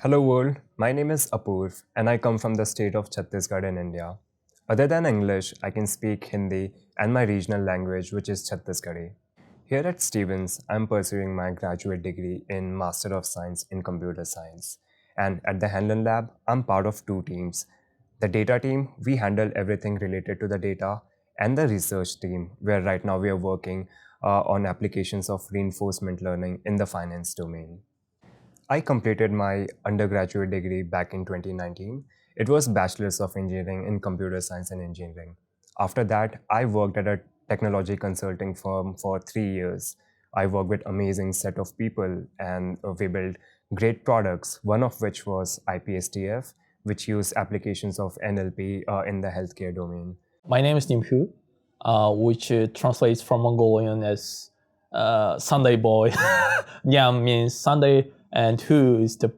Hello world, my name is Apurv and I come from the state of Chhattisgarh in India. Other than English, I can speak Hindi and my regional language which is Chhattisgarhi. Here at Stevens, I'm pursuing my graduate degree in Master of Science in Computer Science. And at the Hanlon lab, I'm part of two teams. The data team, we handle everything related to the data, and the research team, where right now we are working on applications of reinforcement learning in the finance domain. I completed my undergraduate degree back in 2019. It was Bachelor's of Engineering in Computer Science and Engineering. After that, I worked at a technology consulting firm for 3 years. I worked with amazing set of people and we built great products, one of which was IPSTF, which used applications of NLP in the healthcare domain. My name is Nimhu, which translates from Mongolian as Sunday boy. Nyam means Sunday, and Hu is the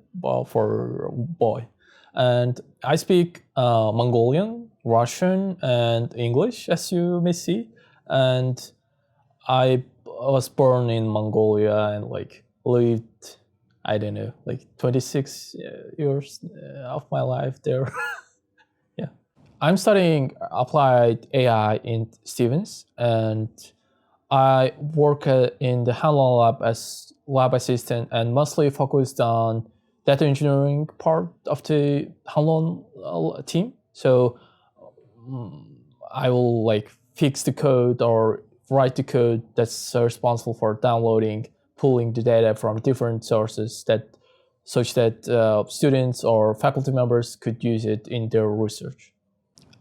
for boy. And I speak Mongolian, Russian, and English, as you may see. And I was born in Mongolia and lived, I don't know, 26 years of my life there. Yeah. I'm studying applied AI in Stevens, and I work in the Hanlon lab as lab assistant and mostly focused on data engineering part of the Hanlon team. So I will fix the code or write the code that's responsible for downloading, pulling the data from different sources such that students or faculty members could use it in their research.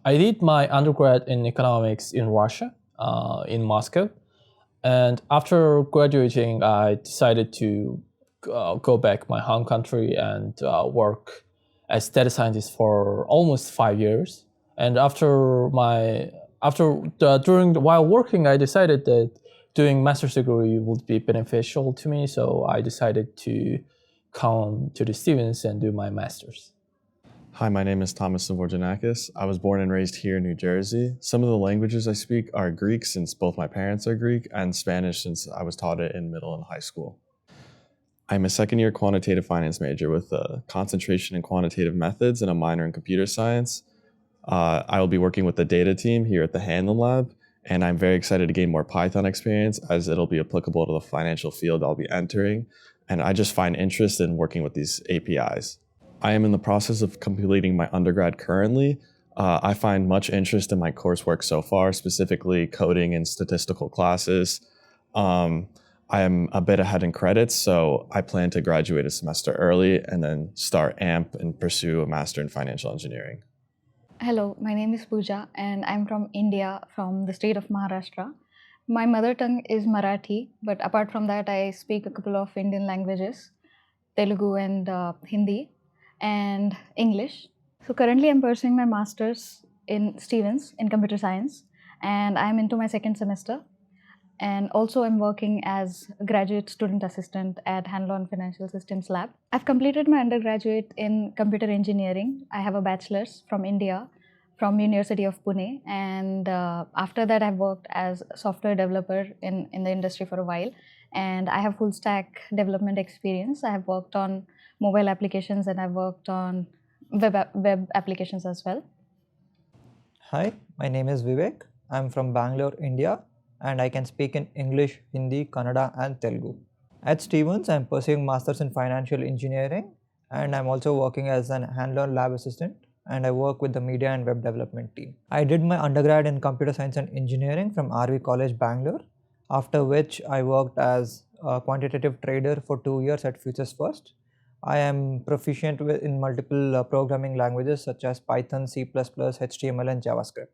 I did my undergrad in economics in Russia, in Moscow. And after graduating, I decided to go back my home country and work as data scientist for almost 5 years. And while working, I decided that doing master's degree would be beneficial to me. So I decided to come to the Stevens and do my master's. Hi, my name is Thomas Dvoržanakis. I was born and raised here in New Jersey. Some of the languages I speak are Greek, since both my parents are Greek, and Spanish, since I was taught it in middle and high school. I'm a second-year quantitative finance major with a concentration in quantitative methods and a minor in computer science. I will be working with the data team here at the Hanlon lab, and I'm very excited to gain more Python experience as it'll be applicable to the financial field I'll be entering, and I just find interest in working with these APIs. I am in the process of completing my undergrad currently. I find much interest in my coursework so far, specifically coding and statistical classes. I am a bit ahead in credits, so I plan to graduate a semester early and then start AMP and pursue a master in financial engineering. Hello, my name is Pooja and I'm from India, from the state of Maharashtra. My mother tongue is Marathi, but apart from that, I speak a couple of Indian languages, Telugu and Hindi, and English. So currently I'm pursuing my master's in Stevens in computer science, and I'm into my second semester. And also I'm working as a graduate student assistant at Hanlon Financial Systems Lab. I've completed my undergraduate in computer engineering. I have a bachelor's from India, from University of Pune. And after that, I've worked as a software developer in the industry for a while. And I have full stack development experience. I have worked on mobile applications and I've worked on web applications as well. Hi, my name is Vivek. I'm from Bangalore, India, and I can speak in English, Hindi, Kannada, and Telugu. At Stevens, I'm pursuing Masters in Financial Engineering, and I'm also working as an Hanlon lab assistant, and I work with the media and web development team. I did my undergrad in Computer Science and Engineering from RV College, Bangalore, after which I worked as a quantitative trader for 2 years at Futures First. I am proficient in multiple programming languages such as Python, C++, HTML, and JavaScript.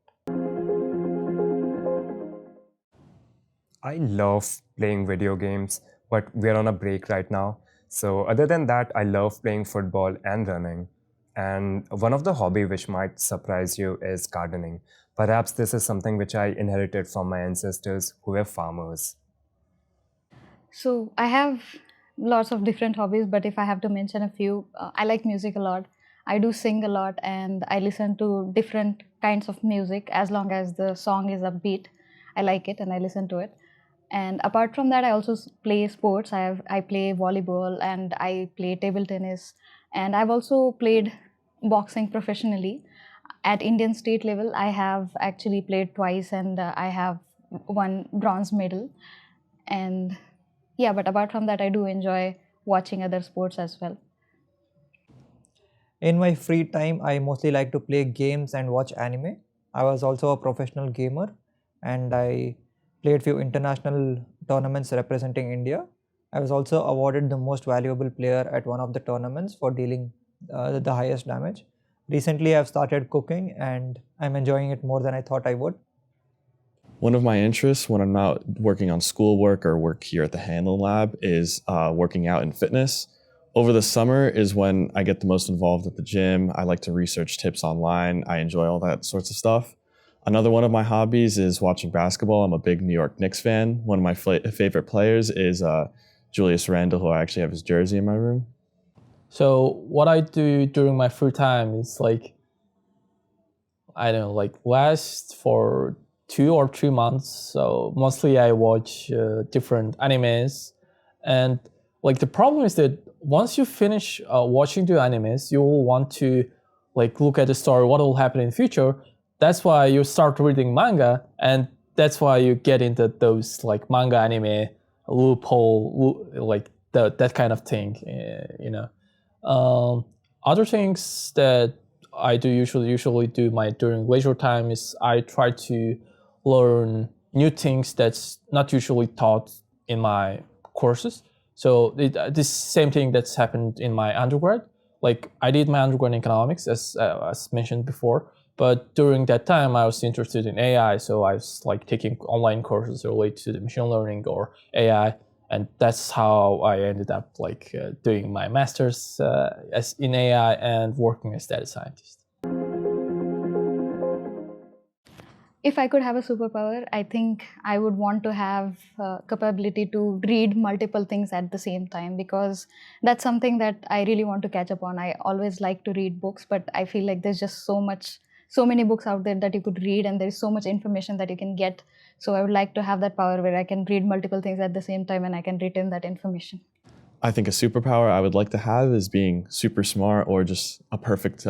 I love playing video games, but we're on a break right now. So other than that, I love playing football and running. And one of the hobby which might surprise you is gardening. Perhaps this is something which I inherited from my ancestors who were farmers. So I have lots of different hobbies, but if I have to mention a few, I like music a lot. I do sing a lot and I listen to different kinds of music as long as the song is upbeat. I like it and I listen to it. And apart from that, I also play sports. I play volleyball and I play table tennis, and I've also played boxing professionally at Indian state level. I have actually played twice, and I have won bronze medal. And yeah, but apart from that, I do enjoy watching other sports as well. In my free time, I mostly like to play games and watch anime. I was also a professional gamer and I played few international tournaments representing India. I was also awarded the most valuable player at one of the tournaments for dealing the highest damage. Recently, I've started cooking and I'm enjoying it more than I thought I would. One of my interests when I'm not working on schoolwork or work here at the Hanlon lab is working out and fitness. Over the summer is when I get the most involved at the gym. I like to research tips online. I enjoy all that sorts of stuff. Another one of my hobbies is watching basketball. I'm a big New York Knicks fan. One of my favorite players is Julius Randle, who I actually have his jersey in my room. So what I do during my free time is like, I don't know, like last for 2 or 3 months. So mostly I watch different animes, and like the problem is that once you finish watching the animes, you will want to like look at the story, what will happen in the future. That's why you start reading manga, and that's why you get into those like manga anime loophole, like that kind of thing, you know. Other things that I do usually do my during leisure time is I try to learn new things that's not usually taught in my courses. So this same thing that's happened in my undergrad. Like I did my undergrad in economics as mentioned before, but during that time I was interested in AI, so I was like taking online courses related to the machine learning or AI, and that's how I ended up like doing my master's as in AI and working as data scientist. If I could have a superpower, I think I would want to have capability to read multiple things at the same time, because that's something that I really want to catch up on. I always like to read books, but I feel like there's just so many books out there that you could read, and there's so much information that you can get. So I would like to have that power where I can read multiple things at the same time and I can retain that information. I think a superpower I would like to have is being super smart or just a perfect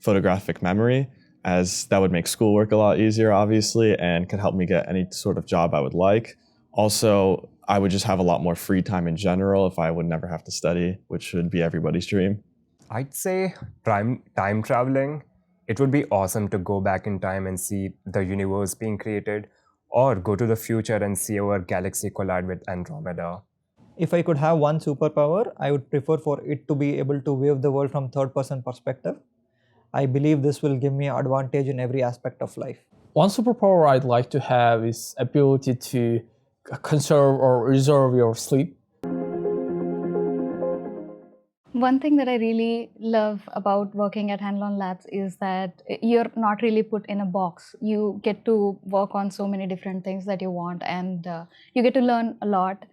photographic memory, as that would make schoolwork a lot easier, obviously, and could help me get any sort of job I would like. Also, I would just have a lot more free time in general if I would never have to study, which should be everybody's dream. I'd say time traveling. It would be awesome to go back in time and see the universe being created, or go to the future and see our galaxy collide with Andromeda. If I could have one superpower, I would prefer for it to be able to view the world from third-person perspective. I believe this will give me an advantage in every aspect of life. One superpower I'd like to have is ability to conserve or reserve your sleep. One thing that I really love about working at Hanlon Labs is that you're not really put in a box. You get to work on so many different things that you want, and you get to learn a lot.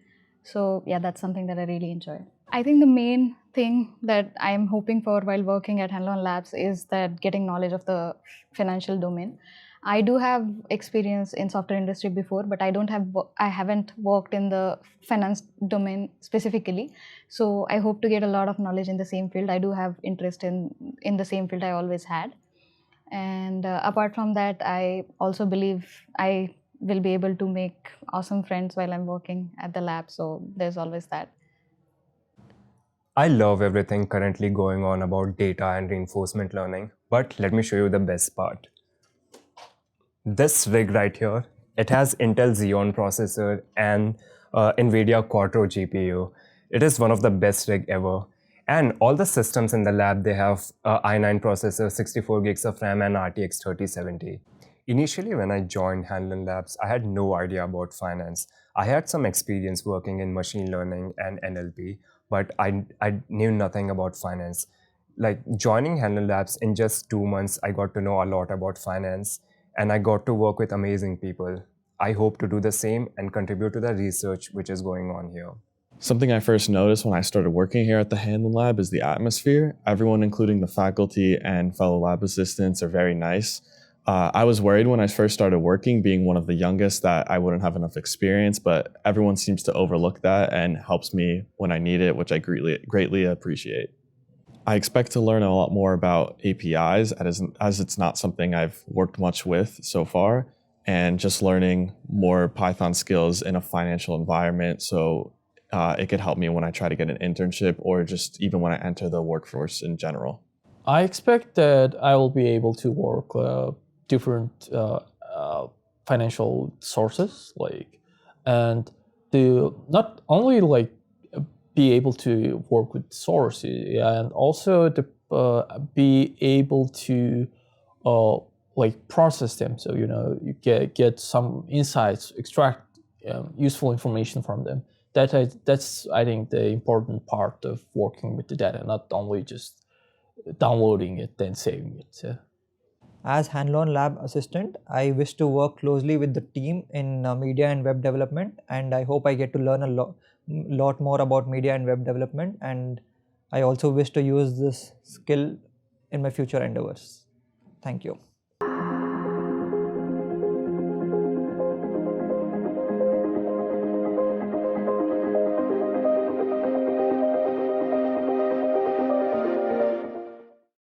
So yeah, that's something that I really enjoy. I think the main thing that I'm hoping for while working at Hanlon Labs is that getting knowledge of the financial domain. I do have experience in software industry before, but I haven't worked in the finance domain specifically. So I hope to get a lot of knowledge in the same field. I do have interest in the same field I always had. And apart from that, I also believe I will be able to make awesome friends while I'm working at the lab. So there's always that. I love everything currently going on about data and reinforcement learning, but let me show you the best part. This rig right here, it has Intel Xeon processor and NVIDIA Quattro GPU. It is one of the best rig ever. And all the systems in the lab, they have i9 processor, 64 gigs of RAM and RTX 3070. Initially, when I joined Hanlon Labs, I had no idea about finance. I had some experience working in machine learning and NLP, but I knew nothing about finance. Like joining Hanlon Labs, in just 2 months, I got to know a lot about finance, and I got to work with amazing people. I hope to do the same and contribute to the research which is going on here. Something I first noticed when I started working here at the Hanlon Lab is the atmosphere. Everyone, including the faculty and fellow lab assistants, are very nice. I was worried when I first started working, being one of the youngest, that I wouldn't have enough experience, but everyone seems to overlook that and helps me when I need it, which I greatly appreciate. I expect to learn a lot more about APIs as it's not something I've worked much with so far, and just learning more Python skills in a financial environment so it could help me when I try to get an internship or just even when I enter the workforce in general. I expect that I will be able to work different financial sources, and to not only be able to work with sources and also to be able to process them. So you get some insights, extract useful information from them. That's I think the important part of working with the data, not only just downloading it and saving it. So. As Hanlon lab assistant, I wish to work closely with the team in media and web development, and I hope I get to learn a lot more about media and web development, and I also wish to use this skill in my future endeavors. Thank you.